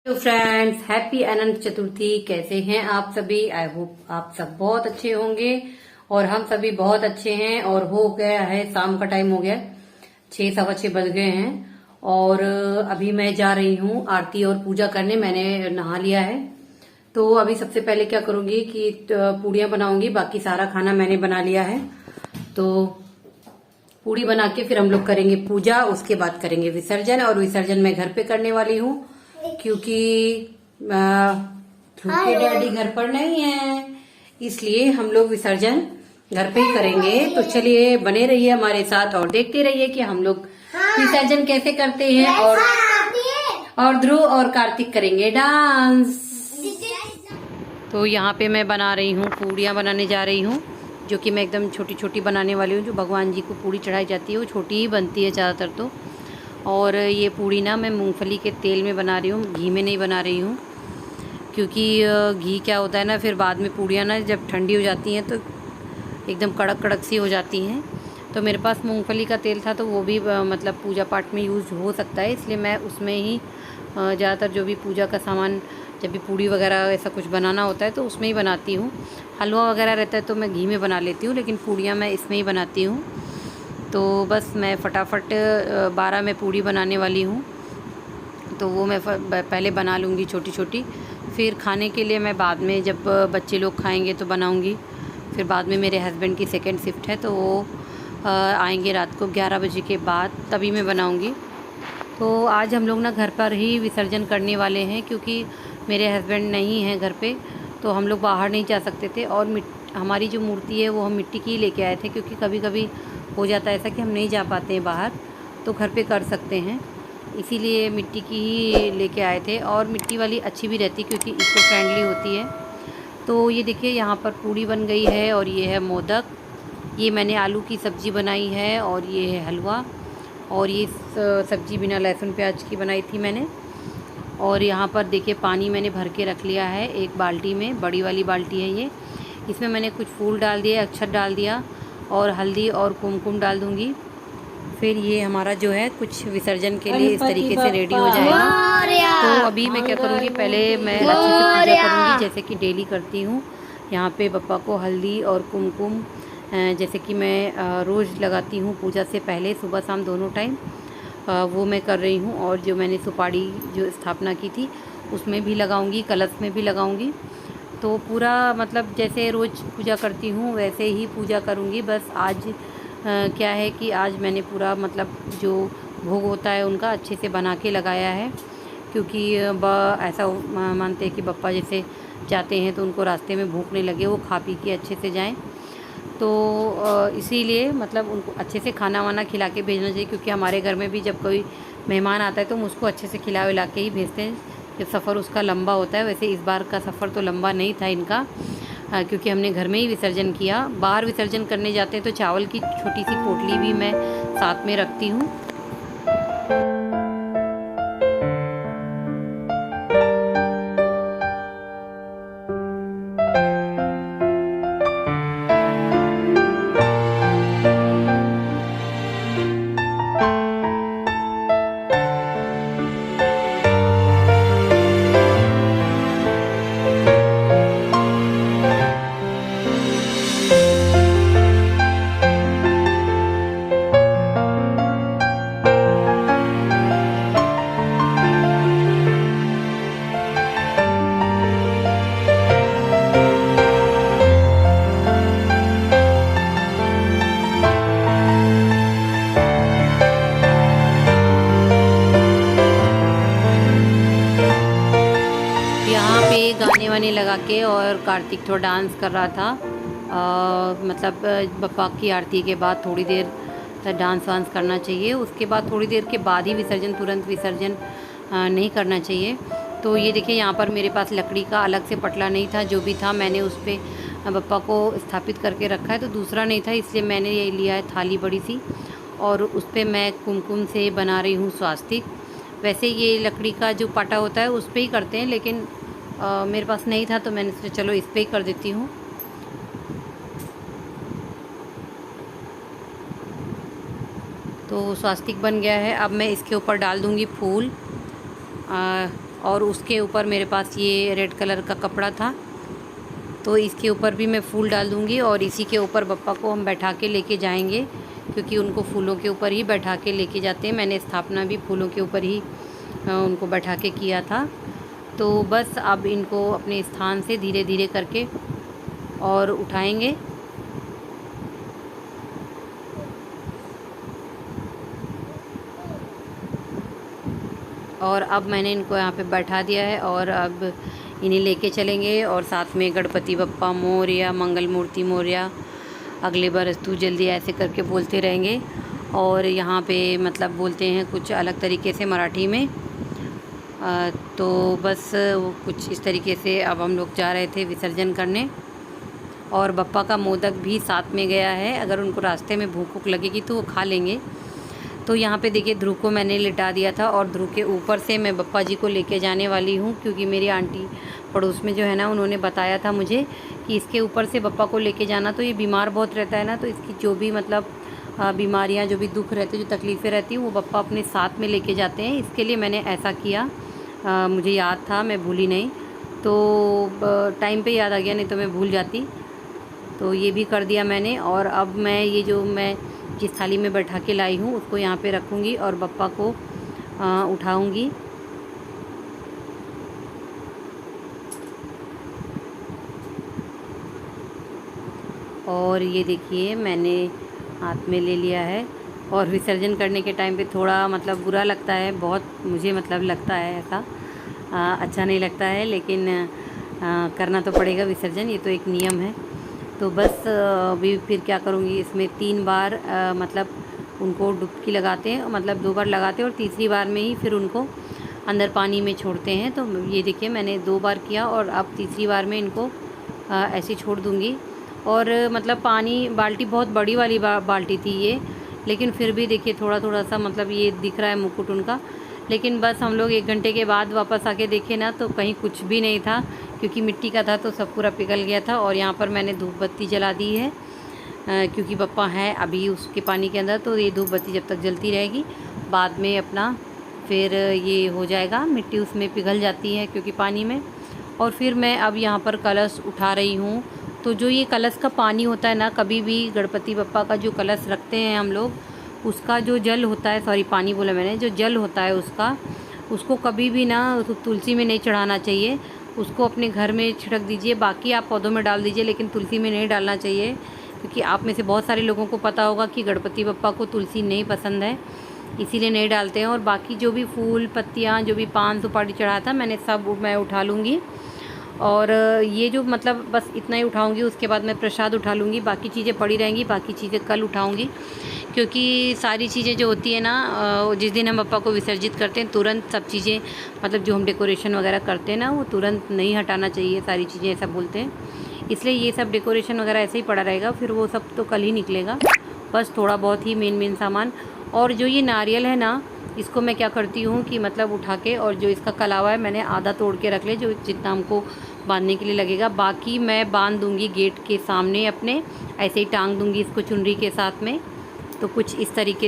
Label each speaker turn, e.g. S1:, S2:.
S1: Hello friends, happy अनंत चतुर्थी। कैसे हैं आप सभी? आई होप आप सब बहुत अच्छे होंगे और हम सभी बहुत अच्छे हैं। और हो गया है, शाम का टाइम हो गया, 6 सवा 6 बज गए हैं। और अभी मैं जा रही हूँ आरती और पूजा करने। मैंने नहा लिया है। तो अभी सबसे पहले क्या करूंगी कि पूड़ियाँ बनाऊंगी। बाकी सारा खाना मैंने बना लिया है। तो पूड़ी बना के फिर हम लोग करेंगे पूजा, उसके बाद करेंगे विसर्जन। और विसर्जन मैं घर पे करने वाली हूँ क्योंकि ध्रुव के डैडी घर पर नहीं है, इसलिए हम लोग विसर्जन घर पे ही करेंगे। तो चलिए बने रहिए हमारे साथ और देखते रहिए कि हम लोग विसर्जन कैसे करते हैं। और ध्रुव और कार्तिक करेंगे डांस। तो यहाँ पे मैं बना रही हूँ, पूड़ियाँ बनाने जा रही हूँ, जो कि मैं एकदम छोटी छोटी बनाने वाली हूँ। जो भगवान जी को पूड़ी चढ़ाई जाती है वो छोटी ही बनती है ज़्यादातर तो। और ये पूड़ी ना मैं मूंगफली के तेल में बना रही हूँ, घी में नहीं बना रही हूँ। क्योंकि घी क्या होता है ना, फिर बाद में पूड़ियाँ ना जब ठंडी हो जाती हैं तो एकदम कड़क कड़क सी हो जाती हैं। तो मेरे पास मूंगफली का तेल था तो वो भी मतलब पूजा पाठ में यूज़ हो सकता है, इसलिए मैं उसमें ही ज़्यादातर जो भी पूजा का सामान, जब भी पूड़ी वगैरह ऐसा कुछ बनाना होता है तो उसमें ही बनाती हूँ। हलवा वगैरह रहता है तो मैं घी में बना लेती हूँ, लेकिन पूड़ियाँ मैं इसमें ही बनाती हूँ। तो बस मैं फटाफट 12 में पूड़ी बनाने वाली हूँ। तो वो मैं पहले बना लूँगी छोटी छोटी, फिर खाने के लिए मैं बाद में जब बच्चे लोग खाएंगे तो बनाऊँगी। फिर बाद में मेरे हस्बैंड की सेकंड शिफ्ट है तो वो आएंगे रात को 11 बजे के बाद, तभी मैं बनाऊँगी। तो आज हम लोग ना घर पर ही विसर्जन करने वाले हैं क्योंकि मेरे हस्बैंड नहीं हैं घर पे, तो हम लोग बाहर नहीं जा सकते थे। और हमारी जो मूर्ति है वो हम मिट्टी की लेके आए थे, क्योंकि कभी कभी हो जाता है ऐसा कि हम नहीं जा पाते हैं बाहर, तो घर पे कर सकते हैं, इसीलिए मिट्टी की ही लेके आए थे। और मिट्टी वाली अच्छी भी रहती क्योंकि इको फ्रेंडली होती है। तो ये देखिए यहाँ पर पूड़ी बन गई है और ये है मोदक, ये मैंने आलू की सब्ज़ी बनाई है, और ये है हलवा। और ये सब्ज़ी बिना लहसुन प्याज की बनाई थी मैंने। और यहाँ पर देखिए पानी मैंने भर के रख लिया है एक बाल्टी में, बड़ी वाली बाल्टी है ये। इसमें मैंने कुछ फूल डाल दिए, अक्षत डाल दिया, और हल्दी और कुमकुम डाल दूँगी। फिर ये हमारा जो है कुछ विसर्जन के लिए इस तरीके से रेडी हो जाएगा। तो अभी मैं क्या करूँगी, पहले मैं अच्छे से पूजा करूँगी जैसे कि डेली करती हूँ। यहाँ पे पप्पा को हल्दी और कुमकुम जैसे कि मैं रोज़ लगाती हूँ पूजा से पहले, सुबह शाम दोनों टाइम, वो मैं कर रही हूँ। और जो मैंने सुपारी जो स्थापना की थी उसमें भी लगाऊंगी, कलश में भी लगाऊंगी। तो पूरा मतलब जैसे रोज़ पूजा करती हूँ वैसे ही पूजा करूँगी। बस आज क्या है कि आज मैंने पूरा मतलब जो भोग होता है उनका अच्छे से बना के लगाया है, क्योंकि ऐसा मानते हैं कि बप्पा जैसे जाते हैं तो उनको रास्ते में भूख नहीं लगे, वो खा पी के अच्छे से जाएं। तो इसीलिए मतलब उनको अच्छे से खाना वाना खिला के भेजना चाहिए, क्योंकि हमारे घर में भी जब कोई मेहमान आता है तो हम उसको अच्छे से खिला विला के ही भेजते हैं जब सफ़र उसका लंबा होता है। वैसे इस बार का सफ़र तो लंबा नहीं था इनका, क्योंकि हमने घर में ही विसर्जन किया। बाहर विसर्जन करने जाते हैं तो चावल की छोटी सी पोटली भी मैं साथ में रखती हूँ। गाने वाने लगा के और कार्तिक थोड़ा डांस कर रहा था। मतलब बप्पा की आरती के बाद थोड़ी देर डांस वांस करना चाहिए, उसके बाद थोड़ी देर के बाद ही विसर्जन, तुरंत विसर्जन नहीं करना चाहिए। तो ये देखिए यहाँ पर मेरे पास लकड़ी का अलग से पटला नहीं था, जो भी था मैंने उस पर बप्पा को स्थापित करके रखा है। तो दूसरा नहीं था इसलिए मैंने ये लिया है थाली बड़ी सी, और उस पर मैं कुमकुम से बना रही हूँ स्वास्तिक। वैसे ये लकड़ी का जो पाटा होता है उस पर ही करते हैं, लेकिन मेरे पास नहीं था तो मैंने सोचा चलो इस पर ही कर देती हूँ। तो स्वास्तिक बन गया है। अब मैं इसके ऊपर डाल दूँगी फूल, और उसके ऊपर मेरे पास ये रेड कलर का कपड़ा था, तो इसके ऊपर भी मैं फूल डाल दूँगी और इसी के ऊपर बप्पा को हम बैठा के लेके जाएंगे, क्योंकि उनको फूलों के ऊपर ही बैठा के लेके जाते हैं। मैंने स्थापना भी फूलों के ऊपर ही उनको बैठा के किया था। तो बस अब इनको अपने स्थान से धीरे धीरे करके और उठाएंगे। और अब मैंने इनको यहाँ पे बैठा दिया है और अब इन्हें लेके चलेंगे और साथ में गणपति बप्पा मोरया, मंगल मूर्ति मोरया, अगले बरस तू जल्दी, ऐसे करके बोलते रहेंगे। और यहाँ पे मतलब बोलते हैं कुछ अलग तरीके से मराठी में। तो बस कुछ इस तरीके से अब हम लोग जा रहे थे विसर्जन करने। और बप्पा का मोदक भी साथ में गया है, अगर उनको रास्ते में भूख वूख लगेगी तो वो खा लेंगे। तो यहाँ पे देखिए ध्रुव को मैंने लिटा दिया था और ध्रुव के ऊपर से मैं बप्पा जी को लेके जाने वाली हूँ, क्योंकि मेरी आंटी पड़ोस में जो है ना, उन्होंने बताया था मुझे कि इसके ऊपर से बप्पा को लेके जाना, तो ये बीमार बहुत रहता है ना, तो इसकी जो भी मतलब बीमारियाँ, जो भी दुख रहते, जो तकलीफ़ें रहती हैं, वो बप्पा अपने साथ में लेके जाते हैं। इसके लिए मैंने ऐसा किया, मुझे याद था, मैं भूली नहीं। तो टाइम पे याद आ गया, नहीं तो मैं भूल जाती। तो ये भी कर दिया मैंने। और अब मैं ये जो मैं जिस थाली में बैठा के लाई हूँ उसको यहाँ पे रखूँगी और बप्पा को उठाऊँगी। और ये देखिए मैंने हाथ में ले लिया है। और विसर्जन करने के टाइम पे थोड़ा मतलब बुरा लगता है, बहुत मुझे मतलब लगता है ऐसा, अच्छा नहीं लगता है, लेकिन करना तो पड़ेगा विसर्जन, ये तो एक नियम है। तो बस अभी फिर क्या करूँगी, इसमें 3 बार मतलब उनको डुबकी लगाते हैं, मतलब 2 बार लगाते हैं और तीसरी बार में ही फिर उनको अंदर पानी में छोड़ते हैं। तो ये देखिए मैंने 2 बार किया और अब तीसरी बार में इनको ऐसे छोड़ दूँगी। और मतलब पानी, बाल्टी बहुत बड़ी वाली बाल्टी थी ये, लेकिन फिर भी देखिए थोड़ा थोड़ा सा मतलब ये दिख रहा है मुकुट उनका। लेकिन बस हम लोग 1 घंटे के बाद वापस आके देखे ना, तो कहीं कुछ भी नहीं था, क्योंकि मिट्टी का था तो सब पूरा पिघल गया था। और यहाँ पर मैंने धूप बत्ती जला दी है, क्योंकि बप्पा है अभी उसके पानी के अंदर, तो ये धूप बत्ती जब तक जलती रहेगी, बाद में अपना फिर ये हो जाएगा, मिट्टी उसमें पिघल जाती है क्योंकि पानी में। और फिर मैं अब यहाँ पर कलश उठा रही हूँ। तो जो ये कलश का पानी होता है ना, कभी भी गणपति बप्पा का जो कलश रखते हैं हम लोग, उसका जो जल होता है, सॉरी पानी बोला मैंने, जो जल होता है उसको कभी भी ना तुलसी में नहीं चढ़ाना चाहिए, उसको अपने घर में छिड़क दीजिए। बाकी आप पौधों में डाल दीजिए, लेकिन तुलसी में नहीं डालना चाहिए, क्योंकि आप में से बहुत सारे लोगों को पता होगा कि गणपति बप्पा को तुलसी नहीं पसंद है, इसीलिए नहीं डालते हैं। और बाकी जो भी फूल पत्तियाँ, जो भी पान सुपारी चढ़ाया था मैंने, सब मैं उठा लूँगी। और ये जो मतलब बस इतना ही उठाऊंगी, उसके बाद मैं प्रसाद उठा लूँगी, बाकी चीज़ें पड़ी रहेंगी, बाकी चीज़ें कल उठाऊंगी। क्योंकि सारी चीज़ें जो होती है ना, जिस दिन हम बप्पा को विसर्जित करते हैं तुरंत सब चीज़ें, मतलब जो हम डेकोरेशन वगैरह करते हैं ना, वो तुरंत नहीं हटाना चाहिए सारी चीज़ें, ऐसा बोलते हैं। इसलिए ये सब डेकोरेशन वगैरह ऐसे ही पड़ा रहेगा, फिर वो सब तो कल ही निकलेगा, बस थोड़ा बहुत ही मेन सामान। और जो ये नारियल है ना, इसको मैं क्या करती हूँ कि मतलब उठा के, और जो इसका कलावा है मैंने आधा तोड़ के रख ले, जो जितना हमको बांधने के लिए लगेगा, बाकी मैं बांध दूँगी गेट के सामने अपने, ऐसे ही टांग दूँगी इसको चुनरी के साथ में। तो कुछ इस तरीके